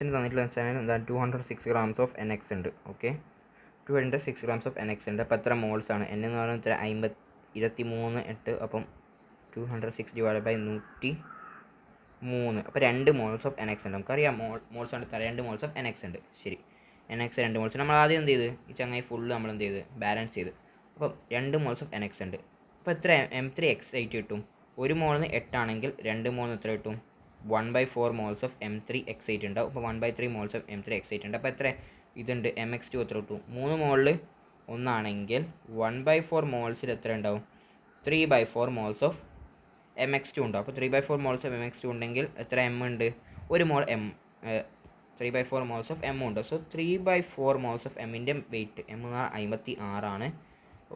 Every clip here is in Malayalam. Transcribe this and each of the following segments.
തന്നിട്ടുള്ള വെച്ചാൽ എന്താ 206 grams ഓഫ് NX ഉണ്ട്. ഓക്കെ, 206 grams ഓഫ് NX ഉണ്ട്. അപ്പോൾ എത്ര മോൾസ് ആണ്? N എന്ന് പറയുന്നത് എത്ര? 23.8. അപ്പം 206 ഡിവൈഡ് ബൈ 103. അപ്പോൾ 2 മോൾസ് ഓഫ് NX ഉണ്ട്. നമുക്കറിയാം മോൾസ് ആണ് 2 മോൾസ് ഓഫ് NX ഉണ്ട്. ശരി, NX 2 മോൾസ്. നമ്മൾ ആദ്യം എന്ത് ചെയ്ത് ഈ ചങ്ങായി ഫുള്ള് നമ്മൾ എന്ത് ചെയ്ത് ബാലൻസ് ചെയ്ത്. അപ്പം 2 മോൾസ് ഓഫ് NX ഉണ്ട്. അപ്പോൾ എത്ര M3X8 കിട്ടും? ഒരു മോളിന് 8 ആണെങ്കിൽ 2 മോളിന് എത്ര കിട്ടും? 1/4 മോൾസ് ഓഫ് M3X8 ഉണ്ടാവും. അപ്പോൾ 1/3 മോൾസ് ഓഫ് M3X8 ഉണ്ട്. അപ്പോൾ എത്ര ഇതുണ്ട്? MX2 എത്ര കിട്ടും? 3 മോളിൽ ഒന്നാണെങ്കിൽ 1/4 മോൾസിൽ എത്ര ഉണ്ടാവും? 3/4 മോൾസ് ഓഫ് MX2 ഉണ്ടാവും. അപ്പോൾ 3/4 മോൾസ് ഓഫ് MX2 ഉണ്ടെങ്കിൽ എത്ര M ഉണ്ട്? ഒരു മോൾ M 3/4 മോൾസ് ഓഫ് M ഉണ്ട്. സോ 3/4 മോൾസ് ഓഫ് എമ്മിൻ്റെ വെയിറ്റ് M എന്ന് പറഞ്ഞാൽ 56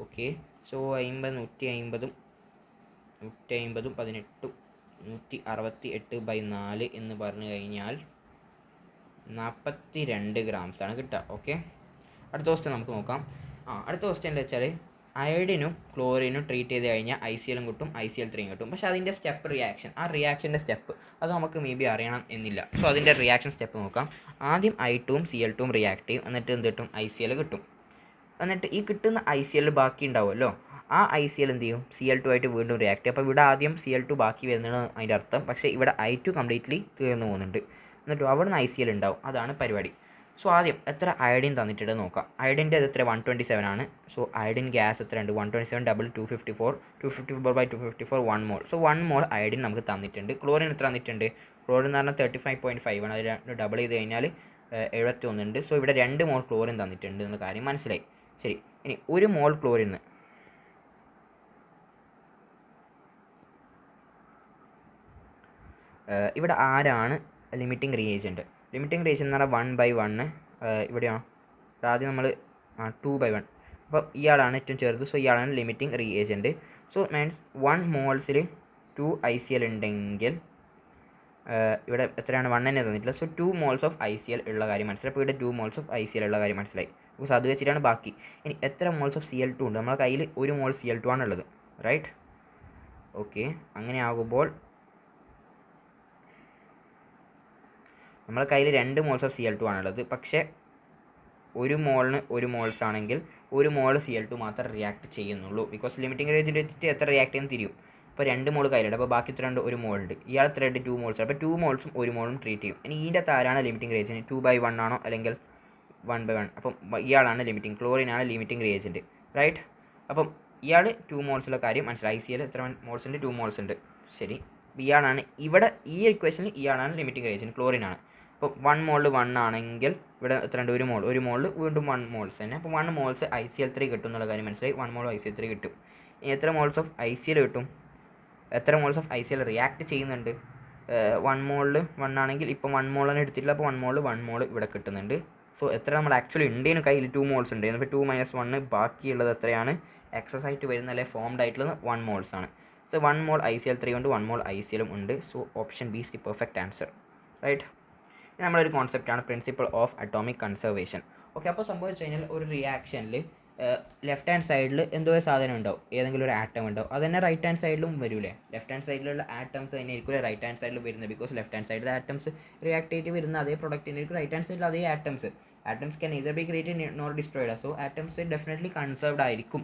ഓക്കെ. സോ 150 18 168/4 എന്ന് പറഞ്ഞു കഴിഞ്ഞാൽ 42 grams ആണ് കിട്ടുക. ഓക്കെ, അടുത്ത ക്വസ്റ്റ്യൻ നമുക്ക് നോക്കാം. അടുത്ത ക്വസ്റ്റ്യൻ എന്താ വെച്ചാൽ അയഡിനും ക്ലോറിനും ട്രീറ്റ് ചെയ്ത് കഴിഞ്ഞാൽ ICL കിട്ടും, ICl3 കിട്ടും. പക്ഷേ അതിൻ്റെ സ്റ്റെപ്പ് റിയാക്ഷൻ, ആ റിയാക്ഷൻ്റെ സ്റ്റെപ്പ് അത് നമുക്ക് മേ ബി അറിയണം എന്നില്ല. സോ അതിൻ്റെ റിയാക്ഷൻ സ്റ്റെപ്പ് നോക്കാം. ആദ്യം I2 ഉം Cl2 ഉം റിയാക്ട് ചെയ്യും, എന്നിട്ട് എന്ത് കിട്ടും? ICl കിട്ടും. എന്നിട്ട് ഈ കിട്ടുന്ന ICl ബാക്കി ഉണ്ടാവുമല്ലോ, ആ ICl എന്ത് ചെയ്യും? Cl2 ആയിട്ട് വീണ്ടും റിയാക്ട് ചെയ്യും. അപ്പോൾ ഇവിടെ ആദ്യം Cl2 ബാക്കി വരുന്നതാണ് അതിൻ്റെ അർത്ഥം. പക്ഷേ ഇവിടെ I2 കംപ്ലീറ്റ്ലി തീർന്നു പോകുന്നുണ്ട്. എന്നിട്ട് അവിടെ നിന്ന് ICl ഉണ്ടാവും. അതാണ് പരിപാടി. സോ ആദ്യം എത്ര അയഡിൻ തന്നിട്ടുണ്ട് നോക്കാം. അയഡിൻ്റെ അത് എത്ര? 127 ആണ്. സോ അയഡിൻ ഗ്യാസ് എത്ര ഉണ്ട്? 127 ഡബിൾ 254, 254/254 1 മോൾ. സോ 1 മോൾ അയഡിൻ നമുക്ക് തന്നിട്ടുണ്ട്. ക്ലോറിൻ എത്ര തന്നിട്ടുണ്ട്? ക്ലോറിൻ എന്ന് പറഞ്ഞാൽ 35.5 ആണ്. അത് ഡബിൾ ചെയ്ത് കഴിഞ്ഞാൽ 71 ഉണ്ട്. സോ ഇവിടെ 2 മോൾ ക്ലോറിൻ തന്നിട്ടുണ്ട് എന്ന കാര്യം മനസ്സിലായി. ശരി, ഇനി 1 മോൾ ക്ലോറിന് ഇവിടെ ആരാണ് ലിമിറ്റിംഗ് റിയേജൻറ്റ്? ലിമിറ്റിംഗ് റിയേജൻ എന്ന് പറഞ്ഞാൽ 1/1 ഇവിടെയാണ്. ആദ്യം നമ്മൾ 2/1. അപ്പോൾ ഇയാളാണ് ഏറ്റവും ചെറുത്. സോ ഇയാളാണ് ലിമിറ്റിംഗ് റിയേജൻറ്റ്. സോ മീൻസ് 1 മോൾസിൽ 2 ICl ഉണ്ടെങ്കിൽ ഇവിടെ എത്രയാണ്? 1 തന്നെ തന്നിട്ടില്ല. സോ 2 മോൾസ് ഓഫ് ICl ഉള്ള കാര്യം മനസ്സിലായി. അപ്പോൾ ഇവിടെ 2 മോൾസ് ഓഫ് ICl ഉള്ള കാര്യം മനസ്സിലായി. ബിക്കോസ് അത് വെച്ചിട്ടാണ് ബാക്കി. ഇനി എത്ര മോൾസ് ഓഫ് Cl2 ഉണ്ട്? നമ്മുടെ കയ്യിൽ 1 മോൾ Cl2 ആണുള്ളത്, റൈറ്റ്? ഓക്കെ, അങ്ങനെ ആകുമ്പോൾ നമ്മുടെ കയ്യിൽ 2 മോൾസ് ഓഫ് Cl2 ആണുള്ളത്. പക്ഷേ 1 മോളിന് 1 മോൾസ് ആണെങ്കിൽ 1 മോൾ Cl2 മാത്രം റിയാക്ട് ചെയ്യുന്നുള്ളൂ. ബിക്കോസ് ലിമിറ്റിംഗ് റേഞ്ചിൽ വെച്ചിട്ട് എത്ര റിയാക്ട് ചെയ്യുന്ന തിരിയും. അപ്പോൾ 2 മോൾ കയ്യിലുണ്ട്. അപ്പോൾ ബാക്കി എത്ര ഉണ്ട്? 1 മോൾ ഉണ്ട്. ഇയാൾ എത്ര ഉണ്ട്? 2 മോൾസ്. അപ്പോൾ 2 മോൾസും 1 മോളും ട്രീറ്റ് ചെയ്യും. ഇനി ഇതിൻ്റെ താരാണ് ലിമിറ്റിംഗ് റേഞ്ചിന്? 2/1 ആണോ അല്ലെങ്കിൽ 1/1? അപ്പം ഇയാളാണ് ലിമിറ്റിംഗ്, ക്ലോറിനാണ് ലിമിറ്റിംഗ് റിയേജൻറ്റ്, റൈറ്റ്? അപ്പം ഇയാൾ 2 മോൾസുള്ള കാര്യം മനസ്സിലായി. ICl എത്ര മോൾസ് ഉണ്ട്? 2 മോൾസ് ഉണ്ട്. ശരി, ഇയാളാണ് ഇവിടെ ഈ ഇക്വേഷനിൽ ഇയാളാണ് ലിമിറ്റിംഗ് റിയേജൻറ്റ്, ക്ലോറിനാണ്. അപ്പോൾ 1 മോളിൽ 1 ആണെങ്കിൽ ഇവിടെ എത്ര ഉണ്ട്? 1 മോൾ. 1 മോളിൽ വീണ്ടും 1 മോൾസ് തന്നെ. അപ്പോൾ 1 മോൾസ് ICl3 കിട്ടും എന്നുള്ള കാര്യം മനസ്സിലായി. 1 മോൾ ICl3 കിട്ടും. ഇനി എത്ര മോൾസ് ഓഫ് ICl കിട്ടും? എത്ര മോൾസ് ഓഫ് ICl റിയാക്ട് ചെയ്യുന്നുണ്ട്? 1 മോളിൽ 1 ആണെങ്കിൽ ഇപ്പം 1 മോളിനെ എടുത്തിട്ടില്ല. അപ്പോൾ 1 മോൾ ഇവിടെ കിട്ടുന്നുണ്ട്. സോ എത്ര നമ്മൾ ആക്ച്വലി ഉണ്ടേനു കയ്യിൽ? 2 മോൾസ് ഉണ്ട്. അപ്പോൾ 2 - 1 ബാക്കിയുള്ളത് എത്രയാണ്? എക്സസ് ആയിട്ട് വരുന്ന അല്ലെ ഫോംഡ് ആയിട്ടുള്ളത് 1 മോൾസ് ആണ്. സോ 1 മോൾ ICl3 ഉണ്ട്, 1 മോൾ ICl ഉണ്ട്. So option B is the perfect answer, right? നമ്മളൊരു കോൺസെപ്റ്റാണ് principle of atomic conservation. Okay, അപ്പോൾ സംഭവിച്ചു കഴിഞ്ഞാൽ ഒരു റിയാക്ഷനിൽ ലെഫ്റ്റ് ഹാൻഡ് സൈഡിൽ എന്തോ ഒരു സാധനം ഉണ്ടാവും, ഏതെങ്കിലും ഒരു ആറ്റം ഉണ്ടാവും. അത് തന്നെ റൈറ്റ് ഹാൻഡ് സൈഡിലും വരൂലേ? ലെഫ്റ്റ് ഹാൻഡ് സൈഡിലുള്ള ആറ്റംസ് തന്നെ ആയിരിക്കും റൈറ്റ് ഹാൻഡ് സൈഡിൽ വരുന്നത്. ബിക്കോസ് ലെഫ്റ്റ് ഹാൻഡ് സൈഡിലെ ആറ്റംസ് റിയാക്ട് ചെയ്ത് വരുന്ന അതേ പ്രൊഡക്റ്റിനെ ആയിരിക്കും റൈറ്റ് ഹാൻഡ് സൈഡിൽ അതേ atoms. Atoms can neither be created nor destroyed. So atoms definitely conserved ആയിരിക്കും.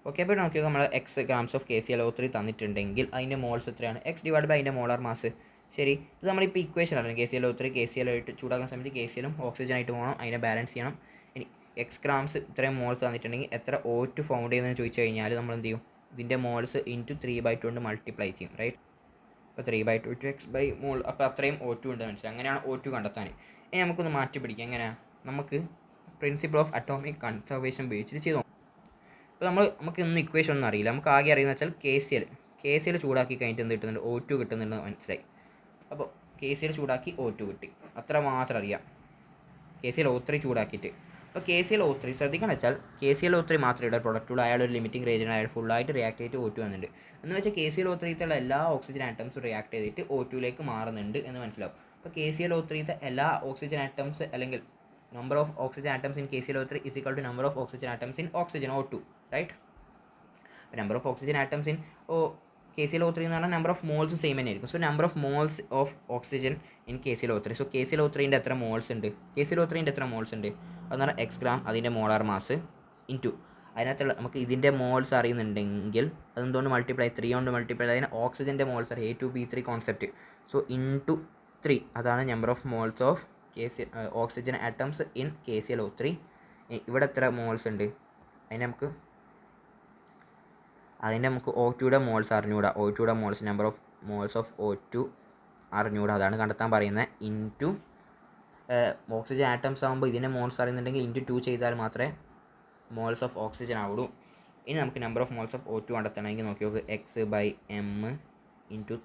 ഓക്കെ, അപ്പോൾ നോക്കിയാൽ നമ്മൾ X grams ഓഫ് KClO3 തന്നിട്ടുണ്ടെങ്കിൽ അതിൻ്റെ മോൾസ് എത്രയാണ്? X ഡിവൈഡ് ബൈ അതിൻ്റെ മോളാർ മാസ്. ശരി, ഇത് നമ്മളിപ്പോൾ ഇക്വേഷൻ ആണ്. KClO3 KCl ആയിട്ട് ചൂടാക്കുന്ന സമയത്ത് KClഉം ഓക്സിജൻ ആയിട്ട് പോകണം, അതിനെ ബാലൻസ് ചെയ്യണം. ഇനി X grams ഇത്രയും മോൾസ് തന്നിട്ടുണ്ടെങ്കിൽ എത്ര O2 ഫൗണ്ട് ചെയ്യുന്നതെന്ന് ചോദിച്ചു കഴിഞ്ഞാൽ നമ്മൾ എന്ത് ചെയ്യും? ഇതിൻ്റെ മോൾസ് ഇൻറ്റു 3/2 കൊണ്ട് മൾട്ടിപ്ലൈ ചെയ്യും, റൈറ്റ്? അപ്പോൾ 3/2 ടു X ബൈ മോൾ. അപ്പോൾ അത്രയും O2 ഉണ്ട് മനസ്സിലായി. അങ്ങനെയാണ് O2 കണ്ടെത്താൻ. ഇനി നമുക്കൊന്ന് മാറ്റി പിടിക്കാം. എങ്ങനെയാണ്? നമുക്ക് പ്രിൻസിപ്പിൾ ഓഫ് അറ്റോമിക് കൺസർവേഷൻ ഉപയോഗിച്ചിട്ട് ചെയ്തു. അപ്പോൾ നമുക്ക് ഇന്ന് ഇക്വേഷൻ ഒന്നും അറിയില്ല. നമുക്ക് ആകെ അറിയുന്നത് വെച്ചാൽ KCl ചൂടാക്കി കഴിഞ്ഞിട്ട് എന്ത് കിട്ടുന്നുണ്ട്? O2 കിട്ടുന്നുണ്ടെന്ന് മനസ്സിലായി. അപ്പോൾ KCl ചൂടാക്കി O2 കിട്ടി, അത്ര മാത്രം അറിയാം. KClO3 ചൂടാക്കിയിട്ട്. അപ്പോൾ KClO3 ശ്രദ്ധിക്കണം വെച്ചാൽ KClO3 മാത്രമേ ഇവിടെ പ്രൊഡക്റ്റുള്ള അയാൾ ഒരു ലിമിറ്റിംഗ് റേജൻ അയാൾ ഫുള്ളായിട്ട് റിയാക്ട് ചെയ്തിട്ട് O2 വന്നിട്ടുണ്ട് എന്ന് വെച്ചാൽ KClO3ത്തുള്ള എല്ലാ ഓക്സിജൻ ആറ്റംസും റിയാക്ട് ചെയ്തിട്ട് O2ലേക്ക് മാറുന്നുണ്ട് എന്ന് മനസ്സിലാവും. അപ്പോൾ KClO3ത്തെ എല്ലാ ഓക്സിജൻ ആറ്റംസ് അല്ലെങ്കിൽ number of oxygen atoms in KClO3 is equal to number of oxygen atoms in oxygen O2, right? Number of oxygen atoms in KClO3 എന്ന് പറഞ്ഞാൽ നമ്പർ ഓഫ് മോൾസ് സെയിം തന്നെ ആയിരിക്കും. So number of moles of oxygen in KClO3. So KClO3ൻ്റെ എത്ര മോൾസ് ഉണ്ട്, KClO3ൻ്റെ എത്ര മോൾസ് ഉണ്ട് അതെന്ന് പറഞ്ഞാൽ എക്സ് ഗ്രാം അതിൻ്റെ മോളാർ മാസ് ഇൻറ്റു അതിനകത്തുള്ള നമുക്ക് ഇതിൻ്റെ മോൾസ് അറിയുന്നുണ്ടെങ്കിൽ അതെന്തുകൊണ്ട് മൾട്ടിപ്ലൈ 3 കൊണ്ട് മൾട്ടിപ്ലൈ അതിന് ഓക്സിജൻ്റെ മോൾസ് അറിയാം A2B3 കോൺസെപ്റ്റ്. സോ ഇൻറ്റു 3 അതാണ് number of moles of oxygen atoms in KClO3. ഇവിടെ എത്ര മോൾസ് ഉണ്ട് അതിൻ്റെ നമുക്ക് O2യുടെ മോൾസ് അറിഞ്ഞുകൂടാ. O2യുടെ moles number of moles of O2 അറിഞ്ഞുകൂടാ, അതാണ് കണ്ടെത്താൻ പറയുന്നത്. ഇൻറ്റു ഓക്സിജൻ ആറ്റംസ് ആകുമ്പോൾ ഇതിൻ്റെ മോൾസ് അറിയുന്നുണ്ടെങ്കിൽ ഇൻറ്റു 2 ചെയ്താൽ മാത്രമേ മോൾസ് ഓഫ് ഓക്സിജൻ ആവുള്ളൂ. ഇനി നമുക്ക് number of moles of O2 കണ്ടെത്തണമെങ്കിൽ നോക്കി നോക്ക്, X/M into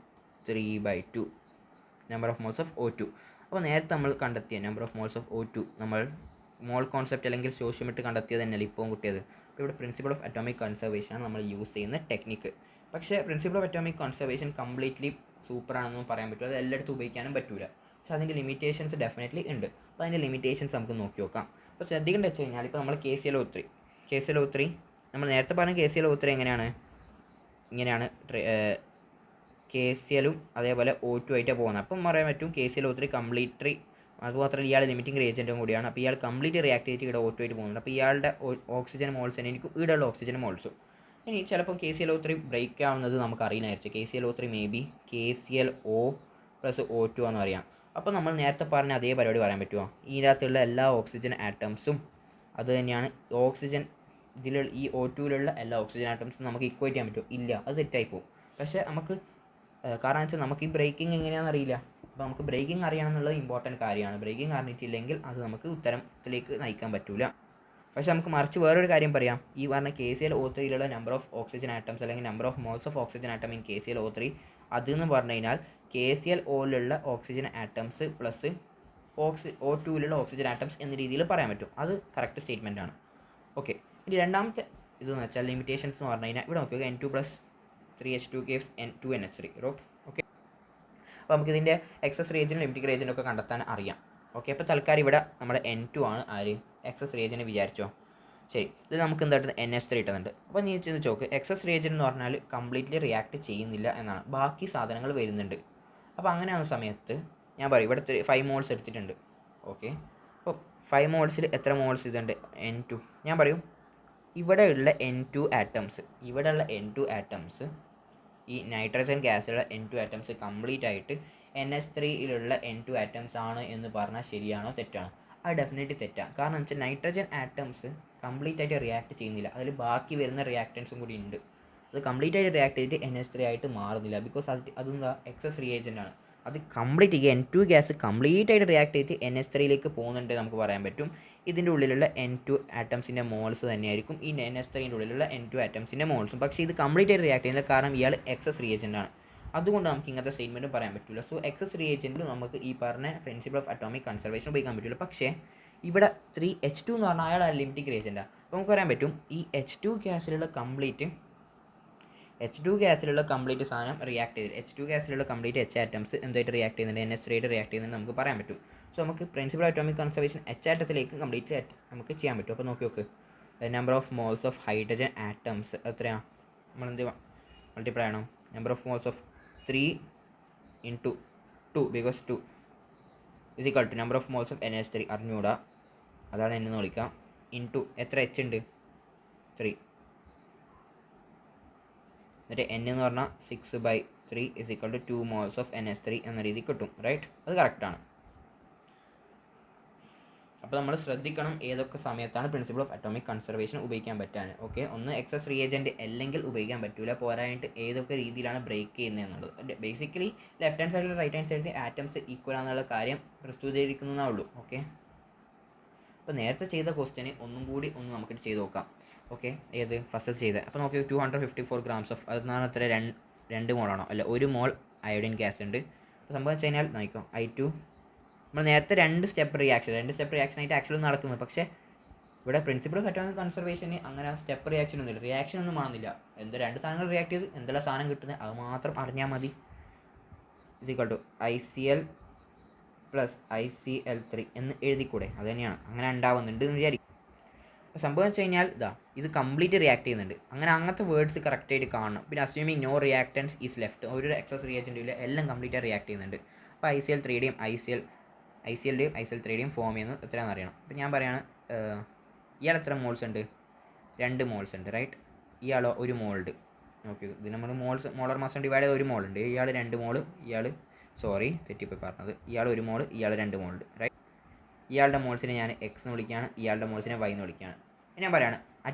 3/2 number of moles of O2. അപ്പോൾ നേരത്തെ നമ്മൾ കണ്ടെത്തിയ number of moles of O2 നമ്മൾ മോൾ കോൺസെപ്റ്റ് അല്ലെങ്കിൽ സ്റ്റോഷിയോമെട്രി കണ്ടെത്തിയത് തന്നെയല്ല ഇപ്പം കിട്ടിയത്. അപ്പോൾ ഇവിടെ പ്രിൻസിപ്പിൾ ഓഫ് അറ്റോമിക് കൺസർവേഷൻ ആണ് നമ്മൾ യൂസ് ചെയ്യുന്ന ടെക്നിക്ക്. പക്ഷേ principle of atomic conservation completely സൂപ്പറാണെന്നും പറയാൻ പറ്റില്ല, അത് എല്ലായിടത്തും ഉപയോഗിക്കാനും പറ്റില്ല. പക്ഷേ അതിൻ്റെ ലിമിറ്റേഷൻസ് ഡെഫിനറ്റ്ലി ഉണ്ട്. അപ്പോൾ അതിൻ്റെ ലിമിറ്റേഷൻസ് നമുക്ക് നോക്കി നോക്കാം. അപ്പോൾ ശ്രദ്ധിക്കേണ്ടത് വെച്ച് കഴിഞ്ഞാൽ ഇപ്പോൾ നമ്മൾ KClO3 നമ്മൾ നേരത്തെ പറഞ്ഞ KClO3 ഇങ്ങനെയാണ് KClഉം അതേപോലെ O2 ആയിട്ട് പോകുന്നത്. അപ്പം പറയാൻ പറ്റും KClO3 കംപ്ലീറ്റ്ലി, അതുമാത്രമല്ല ഇയാൾ ലിമിറ്റിംഗ് റിയേജൻറ്റും കൂടിയാണ്. അപ്പോൾ ഇയാൾ കംപ്ലീറ്റ് റിയാക്ട് ചെയ്തിട്ട് ഇവിടെ O2 ആയിട്ട് പോകുന്നുണ്ട്. അപ്പോൾ ഇയാളുടെ ഓക്സിജൻ മോൾസ് തന്നെ എനിക്ക് ഇവിടെയുള്ള ഓക്സിജൻ മോൾസും. ഇനി ചിലപ്പോൾ KClO3 ബ്രേക്ക് ആവുന്നത് നമുക്ക് അറിയുന്നതായിരിക്കും. KClO3 may be KClO plus O2 എന്ന് പറയാം. അപ്പോൾ നമ്മൾ നേരത്തെ പറഞ്ഞ അതേ പരിപാടി പറയാൻ പറ്റുമോ? ഇതിനകത്തുള്ള എല്ലാ ഓക്സിജൻ ആറ്റംസും അത് തന്നെയാണ് ഓക്സിജൻ ഈ O2യിലുള്ള എല്ലാ ഓക്സിജൻ ആറ്റംസും നമുക്ക് ഇക്വേറ്റ് ചെയ്യാൻ പറ്റുമോ? ഇല്ല, അത് തെറ്റായി പോകും. പക്ഷേ നമുക്ക് കാരണം വെച്ചാൽ നമുക്ക് ഈ ബ്രേക്കിംഗ് എങ്ങനെയാണെന്ന് അറിയില്ല. അപ്പോൾ നമുക്ക് ബ്രേക്കിംഗ് അറിയണമെന്നുള്ളത് ഇമ്പോർട്ടൻറ്റ് കാര്യമാണ്. ബ്രേക്കിംഗ് അറിഞ്ഞിട്ടില്ലെങ്കിൽ അത് നമുക്ക് ഉത്തരത്തിലേക്ക് നയിക്കാൻ പറ്റില്ല. പക്ഷേ നമുക്ക് മറിച്ച് വേറൊരു കാര്യം പറയാം. ഈ പറഞ്ഞ KClO3യിലുള്ള നമ്പർ ഓഫ് ഓക്സിജൻ ആറ്റംസ് അല്ലെങ്കിൽ number of moles of oxygen atom in KClO3 അതെന്ന് പറഞ്ഞു കഴിഞ്ഞാൽ KClOയിലുള്ള ഓക്സിജൻ ആറ്റംസ് പ്ലസ് O2യിലുള്ള ഓക്സിജൻ ആറ്റംസ് എന്ന രീതിയിൽ പറയാൻ പറ്റും. അത് കറക്റ്റ് സ്റ്റേറ്റ്മെൻ്റ് ആണ്. ഓക്കെ, ഇനി രണ്ടാമത്തെ ഇതെന്ന് വെച്ചാൽ ലിമിറ്റേഷൻസ് എന്ന് പറഞ്ഞു കഴിഞ്ഞാൽ ഇവിടെ നോക്കുക N2 + 3H2 gives N2NH3. Okay, അപ്പോൾ നമുക്കിതിൻ്റെ എക്സസ് റിയേജനും ലിമിറ്റിംഗ് റിയേജനും ഒക്കെ കണ്ടെത്താൻ അറിയാം. ഓക്കെ, അപ്പോൾ തൽക്കാലം ഇവിടെ നമ്മുടെ N2 ആണ് എക്സസ് റിയേജന് വിചാരിച്ചോ. ശരി, ഇത് നമുക്ക് എന്തായിട്ട് NH3 കിട്ടുന്നുണ്ട്. അപ്പോൾ നീ ചെന്ന് ചോക്ക്, എക്സസ് റിയേജൻ എന്ന് പറഞ്ഞാൽ കംപ്ലീറ്റ്ലി റിയാക്ട് ചെയ്യുന്നില്ല എന്നാണ്, ബാക്കി സാധനങ്ങൾ വരുന്നുണ്ട്. അപ്പോൾ അങ്ങനെയാവുന്ന സമയത്ത് ഞാൻ പറയും ഇവിടെ 5 മോൾസ് എടുത്തിട്ടുണ്ട്. ഓക്കെ, അപ്പോൾ 5 മോൾസിൽ എത്ര മോൾസ് ഇതുണ്ട്? N2. ഞാൻ പറയും ഇവിടെയുള്ള N2 ആറ്റംസ് ഈ നൈട്രജൻ ഗ്യാസിലുള്ള N2 ആറ്റംസ് കംപ്ലീറ്റ് ആയിട്ട് NH3യിലുള്ള N2 ആറ്റംസ് ആണ് എന്ന് പറഞ്ഞാൽ ശരിയാണോ തെറ്റാണോ? അത് ഡെഫിനറ്റ്ലി തെറ്റാണ്. കാരണം എന്ന് വെച്ചാൽ നൈട്രജൻ ആറ്റംസ് കംപ്ലീറ്റ് ആയിട്ട് റിയാക്ട് ചെയ്യുന്നില്ല, അതിൽ ബാക്കി വരുന്ന റിയാക്റ്റൻസും കൂടി ഉണ്ട്. അത് കംപ്ലീറ്റ് ആയിട്ട് റിയാക്ട് ചെയ്തിട്ട് NH3 ആയിട്ട് മാറുന്നില്ല. ബിക്കോസ് അതെന്താ എക്സസ് റിയേജൻ്റ് ആണ്. അത് കംപ്ലീറ്റ് N2 ഗ്യാസ് കംപ്ലീറ്റ് ആയിട്ട് റിയാക്ട് ചെയ്തിട്ട് NH3യിലേക്ക് പോകുന്നുണ്ട് നമുക്ക് പറയാൻ പറ്റും. ഇതിൻ്റെ ഉള്ളിലുള്ള N2 ആറ്റംസിൻ്റെ മോൾസ് തന്നെയായിരിക്കും ഈ NH3ൻ്റെ ഉള്ളിലുള്ള N2 ആറ്റംസിൻ്റെ മോൾസും. പക്ഷേ ഇത് കംപ്ലീറ്റ് ആയിട്ട് റിയാക്ട് ചെയ്യുന്നില്ല, കാരണം ഇയാൾ എക്സസ് റിയേജൻ്റ് ആണ്. അതുകൊണ്ട് നമുക്ക് ഇങ്ങനത്തെ സ്റ്റേറ്റ്മെൻറ്റും പറയാൻ പറ്റില്ല. സോ എക്സസ് റിയേജൻറ്റിൽ നമുക്ക് ഈ പറഞ്ഞ പ്രിൻസിപ്പിൾ ഓഫ് അറ്റോമിക് കൺസർവേഷൻ ഉപയോഗിക്കാൻ പറ്റില്ല. പക്ഷേ ഇവിടെ 3H2 എന്ന് പറഞ്ഞാൽ അയാൾ ലിമിറ്റിംഗ് റിയേജൻ്റാണ്. അപ്പോൾ നമുക്ക് പറയാൻ പറ്റും ഈ H2 ഗ്യാസിലുള്ള കംപ്ലീറ്റ് സാധനം റിയാക്ട് ചെയ്ത് H2 ഗ്യാസിലുള്ള കംപ്ലീറ്റ് H ആറ്റംസ് എന്തായിട്ട് റിയാക്ട് ചെയ്യുന്നുണ്ട്? NH3 ആയിട്ട് റിയാക്ട് ചെയ്യുന്നുണ്ട് നമുക്ക് പറയാൻ പറ്റും. സോ നമുക്ക് പ്രിൻസിപ്പിൾ അറ്റോമിക് കൺസർവേഷൻ H ആറ്റത്തിലേക്ക് കംപ്ലീറ്റ്ലി നമുക്ക് ചെയ്യാൻ പറ്റും. അപ്പോൾ നോക്ക് number of moles of hydrogen atoms എത്രയാണ്? നമ്മളെന്ത് മൾട്ടിപ്ലൈ ചെയ്യണം? Number of moles of 3 × 2 because 2 = number of moles of NH3 അറിഞ്ഞുകൂടാ, അതാണ് എന്നെ വിളിക്കാം. ഇൻറ്റു എത്ര H ഉണ്ട്? 3. എന്നിട്ട് N എന്ന് പറഞ്ഞാൽ 6/3 = 2 മോൾസ് ഓഫ് NH3 എന്ന രീതി കിട്ടും. റൈറ്റ്, അത് കറക്റ്റാണ്. അപ്പോൾ നമ്മൾ ശ്രദ്ധിക്കണം ഏതൊക്കെ സമയത്താണ് പ്രിൻസിപ്പിൾ ഓഫ് അറ്റോമിക് കൺസർവേഷൻ ഉപയോഗിക്കാൻ പറ്റാൻ. ഓക്കെ, ഒന്ന് എക്സസ് റിയേജൻറ്റ് അല്ലെങ്കിൽ ഉപയോഗിക്കാൻ പറ്റില്ല, പോരായിട്ട് ഏതൊക്കെ രീതിയിലാണ് ബ്രേക്ക് ചെയ്യുന്നത് എന്നുള്ളത്. ബേസിക്കലി ലെഫ്റ്റ് ഹാൻഡ് സൈഡിൽ റൈറ്റ് ഹാൻഡ് സൈഡിൽ ആറ്റംസ് ഈക്വൽ ആണെന്നുള്ള കാര്യം പ്രസ്തുതീകരിക്കുന്നതേ ഉള്ളൂ. ഓക്കെ, അപ്പോൾ നേരത്തെ ചെയ്ത ക്വസ്റ്റ്യന് ഒന്നും കൂടി നമുക്ക് ചെയ്ത് നോക്കാം. ഓക്കെ, ഏത് ഫസ്റ്റ് ചെയ്ത് അപ്പോൾ നോക്കി 254 grams ഓഫ് അതെന്നാണ് എത്ര 2 മോളാണോ? അല്ല, 1 മോൾ അയോഡിൻ ഗ്യാസ് ഉണ്ട്. അപ്പോൾ സംഭവം വെച്ച് കഴിഞ്ഞാൽ നോക്കാം I2 നമ്മൾ നേരത്തെ 2 സ്റ്റെപ്പ് റിയാക്ഷൻ ആയിട്ട് ആക്ച്വലി നടക്കുന്നത്. പക്ഷേ ഇവിടെ പ്രിൻസിപ്പിൾ ഓഫ് അറ്റോമിക് കൺസർവേഷന് അങ്ങനെ സ്റ്റെപ്പ് റിയാക്ഷൻ ഒന്നുമില്ല, റിയാക്ഷൻ ഒന്നും കാണുന്നില്ല. എന്തോ 2 സാധനങ്ങൾ റിയാക്ട് ചെയ്ത് എന്തെല്ലാം സാധനം കിട്ടുന്നത് അത് മാത്രം അറിഞ്ഞാൽ മതി. = ICl + ICl3 എന്ന് എഴുതിക്കൂടെ? അത് തന്നെയാണ് അങ്ങനെ ഉണ്ടാവുന്നുണ്ട് എന്ന് വിചാരിക്കും. സംഭവം വെച്ച് കഴിഞ്ഞാൽ ഇത് കംപ്ലീറ്റ് റിയാക്ട് ചെയ്യുന്നുണ്ട്. അങ്ങനത്തെ വേർഡ്സ് കറക്റ്റായിട്ട് കാണണം. പിന്നെ assuming no reactants is left, ഒരു എക്സസ് റിയാക്റ്റൻ്റ് ഇല്ല, എല്ലാം കംപ്ലീറ്റായി റിയാക്ട് ചെയ്യുന്നുണ്ട്. അപ്പോൾ ICl3യുടെയും ICl3യുടെയും ഫോം ചെയ്യുന്നത് എത്രയാണെന്ന് അറിയണം. അപ്പോൾ ഞാൻ പറയാണ്, ഇയാൾ എത്ര മോൾസ് ഉണ്ട്? 2 മോൾസ് ഉണ്ട്, റൈറ്റ്. ഇയാളോ 1 മോളുണ്ട്. ഓക്കെ, ഇത് നമ്മൾ മോളർ മാസം ഡിവൈഡ് ചെയ്ത് 1 മോളുണ്ട്. ഇയാൾ 2 മോള്, തെറ്റിപ്പോയി പറഞ്ഞത്. ഇയാൾ 1 മോള്, ഇയാൾ 2 മോളുണ്ട്, റൈറ്റ്. ഇയാളുടെ മോൾസിനെ ഞാൻ എക്സ് എന്ന് വിളിക്കുകയാണ്, ഇയാളുടെ മോൾസിനെ വൈ എന്ന് വിളിക്കുകയാണ്. ഞാൻ പറയാണ്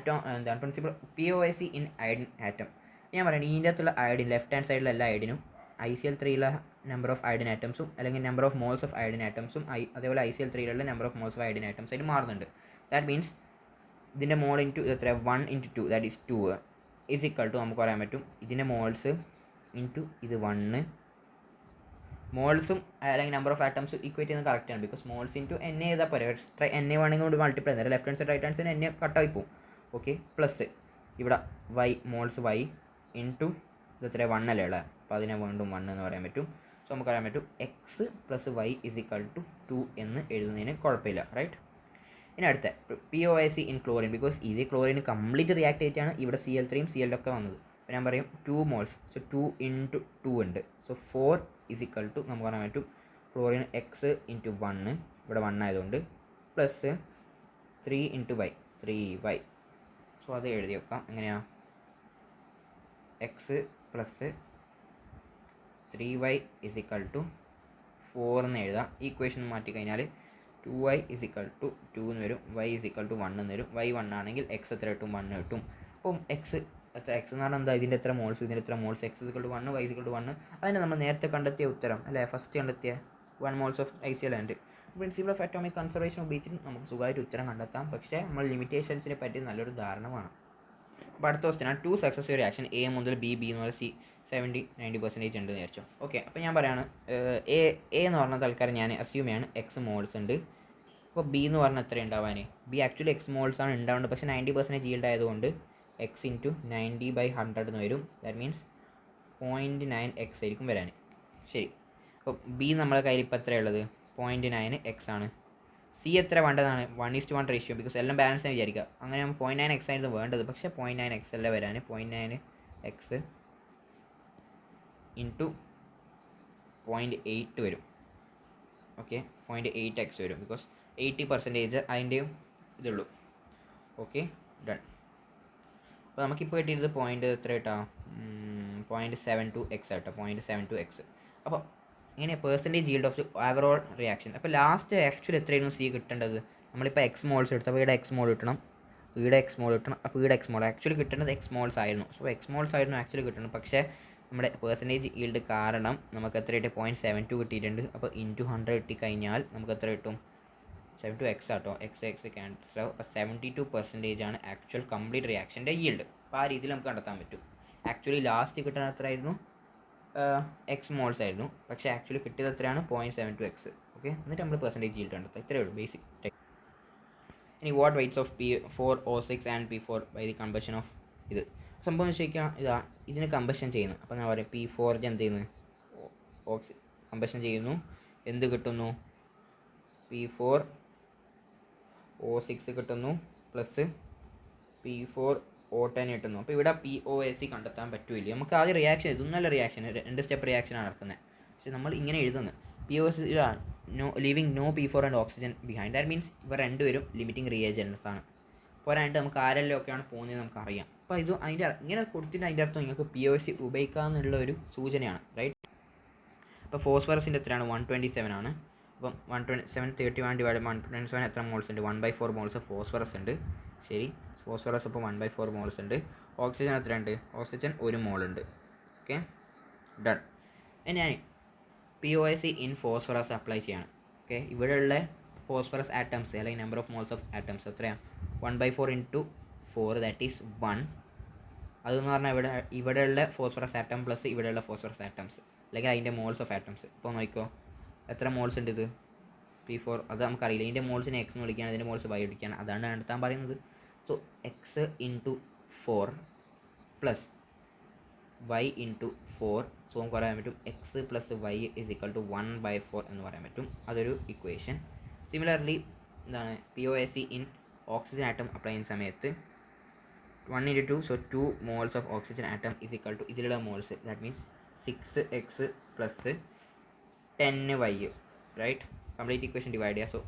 എന്താണ് principle POIC in iodine atom. ഞാൻ പറയുന്നത് ഇതിൻ്റെ അകത്തുള്ള അയഡിൻ, ലെഫ്റ്റ് ഹാൻഡ് സൈഡിലുള്ള എല്ലാ അയഡിനും ICl3യിലുള്ള നമ്പർ ഓഫ് അയഡിൻ ആറ്റംസും അല്ലെങ്കിൽ number of moles of iodine ആറ്റംസും അതേപോലെ ICl3യിലുള്ള number of moles of iodine atoms ആയിട്ട് മാറുന്നുണ്ട്. ദാറ്റ് മീൻസ് ഇതിൻ്റെ മോൾ ഇൻറ്റു എത്ര 1 × 2 that is 2 is equal to നമുക്ക് പറയാൻ പറ്റും ഇതിൻ്റെ മോൾസ് ഇൻറ്റു ഇത് 1. മോൾസും അല്ലെങ്കിൽ നമ്പർ ഓഫ് ആറ്റംസും ഈക്വേറ്റ് ചെയ്യുന്നത് കറക്റ്റാണ്. ബിക്കോസ് മോൾസ് ഇൻറ്റു എൻ ചെയ്താൽ പോരെ, എക്സ്ട്രാ എൻ വേണമെങ്കിൽ കൊണ്ട് മൾട്ടിപ്ലൈ ചെയ്യുന്നത് left hand side right hand side n കട്ടായി പോകും. ഓക്കെ, പ്ലസ് ഇവിടെ മോൾസ് വൈ ഇൻറ്റു ഇത് എത്ര 1 അല്ലേ ഉള്ളത്, അപ്പോൾ അതിനെ വീണ്ടും 1 എന്ന് പറയാൻ പറ്റും. സോ നമുക്ക് പറയാൻ പറ്റും x plus y is equal to 2 എന്ന് എഴുതുന്നതിന് കുഴപ്പമില്ല, റൈറ്റ്. ഇനി അടുത്ത POIC ഇൻ ക്ലോറിൻ, ബിക്കോസ് ഇത് ക്ലോറിൻ കംപ്ലീറ്റ് റിയാക്ട് ചെയ്തിട്ടാണ് ഇവിടെ Cl3യും Cl ഒക്കെ വന്നത്. അപ്പോൾ ഞാൻ പറയും 2 മോൾസ്, സോ 2 × 2 ഉണ്ട്, സോ 4 ഇസ് ഈക്വൽ ടു നമുക്ക് പറയാൻ പറ്റും ക്ലോറിൻ എക്സ് ഇൻറ്റു 1 ഇവിടെ 1 ആയതുകൊണ്ട് പ്ലസ് 3 × y 3y. സോ അത് എഴുതി വെക്കാം. എങ്ങനെയാണ് x plus 3y is equal to 4 എന്ന് എഴുതാം. ഈക്വേഷൻ മാറ്റി കഴിഞ്ഞാൽ 2y ഇസ് ഈക്വൽ ടു 2 എന്ന് വരും, y ഇസ് ഈക്വൽ ടു 1 എന്ന് വരും. y 1 ആണെങ്കിൽ എക്സ് എത്ര കിട്ടും? 1 കിട്ടും. അപ്പം എക്സ് എന്ന് പറഞ്ഞാൽ എന്താ, ഇതിൻ്റെ എത്ര മോൾസ്, ഇതിൻ്റെ എത്ര moles, x is equal to 1, y is equal to 1. അതിന് നമ്മൾ നേരത്തെ കണ്ടെത്തിയ ഉത്തരം അല്ലേ, ഫസ്റ്റ് കണ്ടെത്തിയ 1 moles of ICl and principle of atomic conservation ഉപയോഗിച്ചിട്ട് നമുക്ക് സുഖമായിട്ട് ഉത്തരം കണ്ടെത്താം. പക്ഷേ നമ്മൾ ലിമിറ്റേഷൻസിനെ പറ്റി നല്ലൊരു ധാരണ വേണം. അപ്പോൾ അടുത്ത ക്വസ്റ്റ്യനാണ് 2 സക്സസീവ് റിയാക്ഷൻ A മുതൽ B എന്ന് പറഞ്ഞാൽ 70-90% ഉണ്ടെന്ന് വിചാരിച്ചു. ഓക്കെ, അപ്പോൾ ഞാൻ പറയാണ് എ എന്ന് പറഞ്ഞ തൽക്കാലം ഞാൻ അസ്യൂം ചെയ്യാണ് എക്സ് മോൾസ് ഉണ്ട്. അപ്പോൾ B എന്ന് പറഞ്ഞാൽ എത്ര ഉണ്ടാവാൻ? B ആക്ച്വലി എക്സ് മോൾസ് ആണ് ഉണ്ടാവേണ്ടത്, പക്ഷേ 90% yield ആയതുകൊണ്ട് എക്സ് ഇൻറ്റു 90/100 എന്ന് വരും. ദാറ്റ് മീൻസ് 0.9x ആയിരിക്കും വരാൻ. ശരി, അപ്പോൾ B നമ്മളെ കയ്യിൽ ഇപ്പോൾ എത്രയുള്ളത്? 0.9x ആണ്. C എത്ര വേണ്ടതാണ്? 1:1 റേഷ്യോ, ബിക്കോസ് എല്ലാം ബാലൻസ് ആയി വിചാരിക്കുക. അങ്ങനെ 0.9x ആയിരുന്നു വേണ്ടത്, പക്ഷേ 0.9x അല്ല വരാൻ. 0.9x ഇൻറ്റു 0.8 വരും. ഓക്കെ, 0.8x വരും, ബിക്കോസ് 80% അതിൻ്റെയും ഇതുള്ളൂ. Okay, done. അപ്പോൾ നമുക്കിപ്പോൾ കിട്ടിയത് പോയിൻ്റ് എത്ര കിട്ടാം? 0.72x ആട്ടോ, 0.72x. അപ്പോൾ ഇങ്ങനെ percentage yield of overall reaction. അപ്പോൾ ലാസ്റ്റ് ആക്ച്വലി എത്രയായിരുന്നു C കിട്ടേണ്ടത്? നമ്മളിപ്പോൾ എക്സ് മോൾസ് എടുത്തു, അപ്പോൾ ഇവിടെ എക്സ് മോൾ കിട്ടണം, ഇവിടെ എക്സ് മോൾ കിട്ടണം, അപ്പോൾ ഇവിടെ എക്സ് മോൾ ആക്ച്വലി കിട്ടേണ്ടത് എക്സ് മോൾസ് ആയിരുന്നു. സോ എക്സ് മോൾസ് ആയിരുന്നു ആക്ച്വലി കിട്ടണം, പക്ഷേ നമ്മുടെ പെർസെൻറ്റേജ് yield കാരണം നമുക്ക് എത്ര കിട്ടി? 0.72 കിട്ടിയിട്ടുണ്ട്. അപ്പോൾ ഇൻറ്റു 100 കിട്ടിക്കഴിഞ്ഞാൽ നമുക്ക് എത്ര കിട്ടും? 72x ആട്ടോ, x ക്യാൻസൽ. അപ്പോൾ 72% ആണ് ആക്ച്വൽ കംപ്ലീറ്റ് റിയാക്ഷൻ്റെ yield. അപ്പോൾ ആ രീതിയിൽ നമുക്ക് കണ്ടെത്താൻ പറ്റും. ആക്ച്വലി ലാസ്റ്റ് കിട്ടാൻ എത്രയായിരുന്നു? എക്സ് മോൾസ് ആയിരുന്നു, പക്ഷേ ആക്ച്വലി കിട്ടിയത് എത്രയാണ്? 0.72x. ഓക്കെ, എന്നിട്ട് നമ്മൾ പെർസെൻറ്റേജ് yield കണ്ടെത്താം. ഇത്രയേ ഉള്ളൂ ബേസിക്. ഇനി what weights of P4O6 and P4 by the combustion of ഇത് സംഭവം ചോദിക്കാം. ഇതിന് കമ്പഷൻ ചെയ്യുന്നു. അപ്പോൾ ഞാൻ പറയാം P4 എന്ത് ചെയ്യുന്നു? കമ്പഷൻ ചെയ്യുന്നു. എന്ത് കിട്ടുന്നു? P4O6 കിട്ടുന്നു പ്ലസ് P4O10 കിട്ടുന്നു. അപ്പോൾ ഇവിടെ POIC കണ്ടെത്താൻ പറ്റില്ല. നമുക്ക് ആദ്യം റിയാക്ഷൻ, ഇതൊന്നും നല്ല റിയാക്ഷൻ, 2 സ്റ്റെപ്പ് റിയാക്ഷനാണ് നടക്കുന്നത്. പക്ഷേ നമ്മൾ ഇങ്ങനെ എഴുതുന്നത് POIC leaving no P4 and oxygen behind. That means ഇവർ രണ്ടുപേരും ലിമിറ്റിംഗ് റിയേജൻസ് ആണ്. പോരായിട്ട് നമുക്ക് ആരെല്ലാം ഒക്കെയാണ് പോകുന്നത് നമുക്ക് അറിയാം. അപ്പോൾ ഇത് അതിൻ്റെ ഇങ്ങനെ കൊടുത്തിട്ട് അതിൻ്റെ അർത്ഥം നിങ്ങൾക്ക് POIC ഉപയോഗിക്കാമെന്നുള്ള ഒരു സൂചനയാണ്, റൈറ്റ്. അപ്പോൾ ഫോസ്ഫറസിൻ്റെ എത്രയാണ്? 127 ആണ്. അപ്പം 127 31 ഡിവൈഡ് 127 എത്ര മോൾസ് ഉണ്ട്? 1/4 മോൾസ് ഫോസ്ഫറസ് ഉണ്ട്. ശരി, ഫോസ്ഫറസ് അപ്പോൾ 1/4 മോൾസ് ഉണ്ട്. ഓക്സിജൻ എത്രയുണ്ട്? ഓക്സിജൻ 1 മോൾ ഉണ്ട്. Okay, done. ഇനി ഞാൻ POIC ഇൻ ഫോസ്ഫറസ് അപ്ലൈ ചെയ്യാണ്. ഓക്കെ, ഇവിടെയുള്ള ഫോസ്ഫറസ് ആറ്റംസ് അല്ലെങ്കിൽ number of moles of atoms എത്രയാണ്? 1/4 × 4 ദാറ്റ് ഈസ് 1. അതെന്ന് പറഞ്ഞാൽ ഇവിടെയുള്ള ഫോസ്ഫറസ് ആറ്റം പ്ലസ് ഇവിടെയുള്ള ഫോസ്ഫറസ് ആറ്റംസ് അല്ലെങ്കിൽ അതിൻ്റെ മോൾസ് ഓഫ് ആറ്റംസ്. ഇപ്പോൾ നോക്കിക്കോ, എത്ര മോൾസ് ഉണ്ട് ഇത്? P4 അത് നമുക്കറിയില്ല. ഇതിൻ്റെ മോൾസിനെ എക്സ് എന്ന് വിളിക്കുകയാണ്, ഇതിൻ്റെ മോൾസ് വൈ വിളിക്കുകയാണ്, അതാണ് കണ്ടെത്താൻ പറയുന്നത്. So x into 4 plus y into 4. So നമുക്ക് പറയാൻ പറ്റും x plus y is equal to 1/4 എന്ന് പറയാൻ പറ്റും. അതൊരു ഇക്വേഷൻ. സിമിലർലി എന്താണ് POIC in oxygen atom apply ചെയ്യുന്ന സമയത്ത് 1 into 2, so 2 moles of oxygen atom is equal to ഇതിലുള്ള moles, that means 6x plus 10y, right? Complete equation divide ചെയ്യുക. So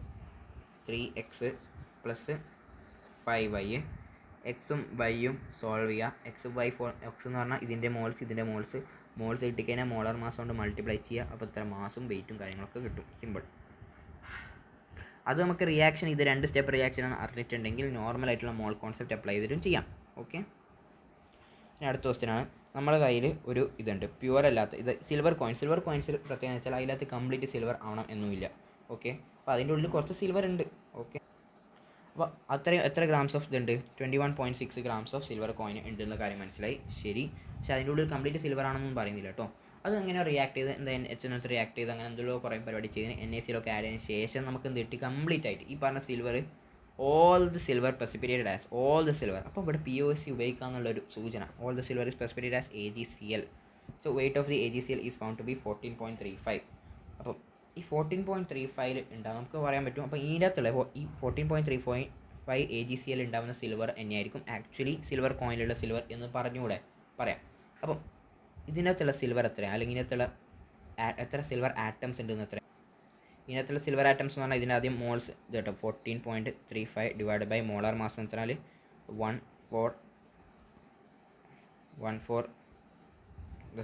3x plus 5y, എക്സും വൈയും സോൾവ് ചെയ്യുക. എക്സ് ബൈ എക്സ് എന്ന് പറഞ്ഞാൽ ഇതിൻ്റെ മോൾസ് കിട്ടിക്കഴിഞ്ഞാൽ മോളാർ മാസ് കൊണ്ട് മൾട്ടിപ്ലൈ ചെയ്യുക. അപ്പോൾ ഇത്ര മാസും വെയിറ്റും കാര്യങ്ങളൊക്കെ കിട്ടും. സിമ്പിൾ. അത് നമുക്ക് റിയാക്ഷൻ, ഇത് 2 സ്റ്റെപ്പ് റിയാക്ഷൻ ആണ് അറിഞ്ഞിട്ടുണ്ടെങ്കിൽ നോർമലായിട്ടുള്ള മോൾ കോൺസെപ്റ്റ് അപ്ലൈ ചെയ്തിട്ടും ചെയ്യാം. ഓക്കെ, ഇനി അടുത്ത ക്വസ്റ്റ്യനാണ്. നമ്മുടെ കയ്യിൽ ഒരു ഇതുണ്ട്, പ്യുവർ അല്ലാത്ത ഇത് സിൽവർ കോയിൻസിൽ പ്രത്യേകം വെച്ചാൽ അതിനകത്ത് കംപ്ലീറ്റ് സിൽവർ ആവണം എന്നുമില്ല. ഓക്കെ, അപ്പോൾ അതിൻ്റെ ഉള്ളിൽ കുറച്ച് സിൽവർ ഉണ്ട്. ഓക്കെ, അപ്പോൾ അത്രയും എത്ര ഗ്രാംസ് ഓഫ് ഇതുണ്ട്? 21.6 ഗ്രാംസ് ഓഫ് സിൽവർ കോയിൻ ഉണ്ടെന്ന കാര്യം മനസ്സിലായി. ശരി, പക്ഷേ അതിൻ്റെ ഉള്ളിൽ കംപ്ലീറ്റ് സിൽവർ ആണെന്നൊന്നും പറയുന്നില്ല കേട്ടോ. അത് അങ്ങനെ റിയാക്ട് ചെയ്ത് എന്താ HNO3 റിയാക്ട് ചെയ്ത് അങ്ങനെ എന്തെല്ലോ കുറേ പരിപാടി ചെയ്ത് NaClൊക്കെ ആഡ് ചെയ്തതിന് ശേഷം നമുക്ക് എന്ത് കിട്ടി? കംപ്ലീറ്റ് ആയിട്ട് ഈ പറഞ്ഞ silver, all the silver precipitated as all the silver. അപ്പോൾ ഇവിടെ POC ഉപയോഗിക്കാമെന്നുള്ളൊരു സൂചന. All the silver is precipitated as AgCl. So weight of the AgCl is found to be 14.35. അപ്പോൾ ഈ 14.35 ഉണ്ടാകും, നമുക്ക് പറയാൻ പറ്റും. അപ്പോൾ ഇതിൻ്റെ അകത്തുള്ള ഈ 14.35 AgCl ഉണ്ടാകുന്ന സിൽവർ തന്നെയായിരിക്കും ആക്ച്വലി സിൽവർ കോയിനിലുള്ള സിൽവർ എന്ന് പറഞ്ഞുകൂടെ പറയാം. അപ്പം ഇതിനകത്തുള്ള സിൽവർ എത്രയാണ്, അല്ലെങ്കിൽ ഇതിനകത്തുള്ള എത്ര സിൽവർ ആറ്റംസ് ഉണ്ടെന്ന് എത്ര? ഇതിനകത്തുള്ള സിൽവർ ആറ്റംസ് എന്ന് പറഞ്ഞാൽ ഇതിനാദ്യം മോൾസ് ഇത് കേട്ടോ, 14.35 ഡിവൈഡ് ബൈ മോളാർ മാസ് എന്ന് പറഞ്ഞാൽ 14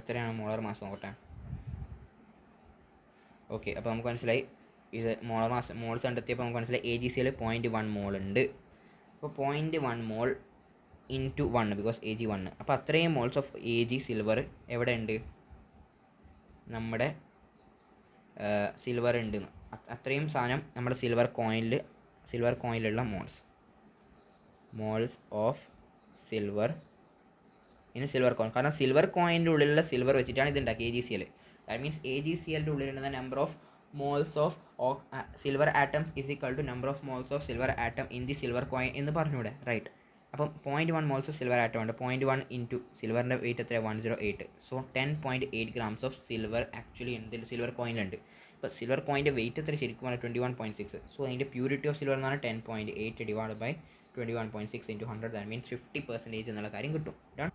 എത്രയാണ് മോളാർ മാസ് നോക്കട്ടെ. ഓക്കെ, അപ്പോൾ നമുക്ക് മനസ്സിലായി ഇത് മോളാർ മാസ് മോൾസ് കണ്ടെത്തിയപ്പോൾ നമുക്ക് മനസ്സിലായി AgCl 0.1 മോൾ ഉണ്ട്. അപ്പോൾ 0.1 മോൾ ഇൻറ്റു 1 ബിക്കോസ് Ag 1. അപ്പോൾ അത്രയും മോൾസ് ഓഫ് Ag സിൽവർ എവിടെ ഉണ്ട്? നമ്മുടെ സിൽവർ ഉണ്ട്. അത്രയും സാധനം നമ്മുടെ സിൽവർ കോയിനിലുള്ള moles of silver in silver coin. കാരണം സിൽവർ കോയിൻ്റെ ഉള്ളിലുള്ള സിൽവർ വെച്ചിട്ടാണ് ഇത് ഉണ്ടാക്കി AgCl. ദാറ്റ് മീൻസ് AgClൻ്റെ ഉള്ളിലുള്ള number of moles of silver atoms is equal to number of moles of silver atom in the silver coin എന്ന് പറഞ്ഞൂടെ, റൈറ്റ്? അപ്പം 0.1 മോൾസ് ഓഫ് സിൽവർ ആറ്റം ഉണ്ട്. 0.1 ഇൻറ്റു സിൽവറിൻ്റെ വെയിറ്റ് എത്ര? 108. So 10.8 grams of silver actually എന്തിൽ സിൽവർ കോയിനിലുണ്ട്. ഇപ്പോൾ സിൽവർ കോയിൻ്റെ വെയിറ്റ് എത്ര ശരിക്കും പറഞ്ഞാൽ 21.6. സോ അതിൻ്റെ പ്യൂരിറ്റി ഓഫ് സിൽവർ എന്ന് പറഞ്ഞാൽ 10.8 divide by 21.6 into 100, that means 50% എന്നുള്ള കാര്യം കിട്ടും. ഡൺ.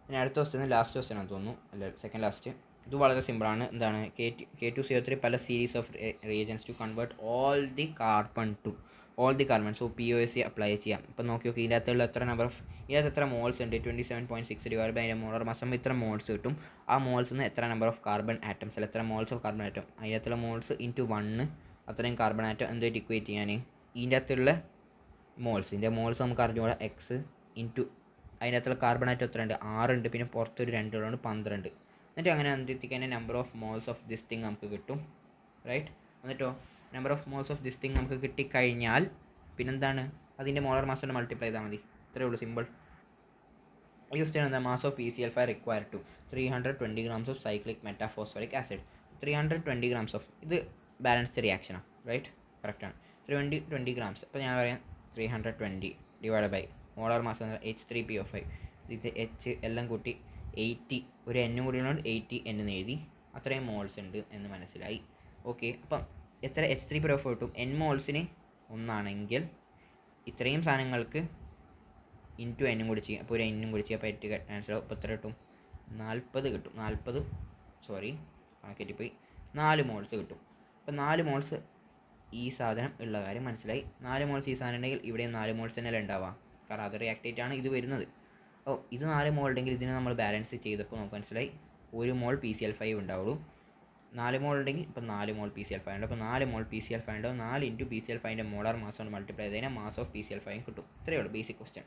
ഇനി അടുത്ത ക്വസ്റ്റ്യൻ ലാസ്റ്റ് ക്വസ്റ്റ്യൻ ആണെന്ന് തോന്നുന്നു, അല്ല സെക്കൻഡ് ലാസ്റ്റ്. ഇത് വളരെ സിമ്പിളാണ്. എന്താണ്? K2CO3 പല series of reagents to convert all the carbon so POC apply ചെയ്യാം. ഇപ്പോൾ നോക്കി ഇതിനകത്തുള്ള എത്ര മോൾസ് ഉണ്ട്? 27.6 ഡിവൈഡ് ബൈ അതിൻ്റെ മോളാർ മാസം ഇത്ര മോൾസ് കിട്ടും. ആ മോൾസിൽ നിന്ന് എത്ര നമ്പർ ഓഫ് കാർബൺ ആറ്റംസ്, അല്ല എത്ര മോൾസ് ഓഫ് കാർബൺ ആറ്റം, അതിനകത്തുള്ള മോൾസ് ഇൻറ്റു 1 അത്രയും കാർബൺ ആറ്റം എന്തായിട്ട് ഇക്വേറ്റ് ചെയ്യാൻ ഇതിൻ്റെ അകത്തുള്ള മോൾസിൻ്റെ മോൾസ് നമുക്ക് അറിഞ്ഞുകൂടാ. എക്സ് ഇൻറ്റു അതിനകത്തുള്ള കാർബൺ ആറ്റം എത്ര ഉണ്ട്? 6 ഉണ്ട്. പിന്നെ പുറത്തൊരു 2 ഉള്ളതുകൊണ്ട് 12. എന്നിട്ട് അങ്ങനെ എന്തെത്തിക്കാൻ number of moles of this thing നമുക്ക് കിട്ടും, റൈറ്റ്? എന്നിട്ടോ number of moles of this thing നമുക്ക് കിട്ടിക്കഴിഞ്ഞാൽ പിന്നെന്താണ്? അതിൻ്റെ മോളാർ മാസ് കൊണ്ട് മൾട്ടിപ്ലൈ ചെയ്താൽ മതി. ഇത്രയേ ഉള്ളൂ, സിമ്പിൾ. യൂസ് ചെയ്യുന്നത് mass of PCl5 required to 320 grams of cyclic metaphosphoric acid. 320 grams of ഇത് ബാലൻസ്ഡ് റിയാക്ഷനാണ്, റൈറ്റ്? കറക്റ്റാണ്. 320 ഗ്രാംസ്. അപ്പോൾ ഞാൻ പറയാം 320 ഡിവൈഡ് ബൈ മോളാർ മാസ് എന്ന് പറഞ്ഞാൽ H3PO5. ഇത് H എല്ലാം കൂട്ടി 80, ഒരു N കൂടി ഉള്ളത് 80 എന്ന് എഴുതി. അത്രയും മോൾസ് ഉണ്ട് എന്ന് മനസ്സിലായി. ഓക്കെ, അപ്പം എത്ര H3PO5 കിട്ടും? N മോൾസിന് 1 ആണെങ്കിൽ ഇത്രയും സാധനങ്ങൾക്ക് ഇൻറ്റു N കൂടി ചെയ്യും. അപ്പോൾ ഒരു N കൂടി ചെയ്യുക. അപ്പോൾ ആൻസർ ഇപ്പോൾ എത്ര കിട്ടും? 40 കിട്ടും. 40 കണക്കെറ്റിപ്പോയി 4 മോൾസ് കിട്ടും. അപ്പോൾ 4 മോൾസ് ഈ സാധനം ഉള്ള കാര്യം മനസ്സിലായി. 4 മോൾസ് ഈ സാധനം ഉണ്ടെങ്കിൽ ഇവിടെ 4 മോൾസ് തന്നെയല്ല ഉണ്ടാവുക, കാരണം അത് റിയാക്റ്റേറ്റാണ് ഇത് വരുന്നത്. അപ്പോൾ ഇത് 4 മോൾ ഉണ്ടെങ്കിൽ ഇതിനെ നമ്മൾ ബാലൻസ് ചെയ്തപ്പോൾ നമുക്ക് മനസ്സിലായി 1 മോൾ PCl5 ഉണ്ടാവുള്ളൂ. 4 മോൾ ഉണ്ടെങ്കിൽ ഇപ്പോൾ 4 മോൾ PCl5 ഉണ്ട്. അപ്പോൾ 4 മോൾ PCl5 ഉണ്ടാവും. 4 ഇൻറ്റു PCl5ൻ്റെ മോളാർ മാസ് കൊണ്ട് മൾട്ടിപ്ലൈ ചെയ്തതിനാൽ മാസ് ഓഫ് PCl5 കിട്ടും. ഇത്രയേ ഉള്ളൂ ബേസിക് ക്വസ്റ്റ്യൻ.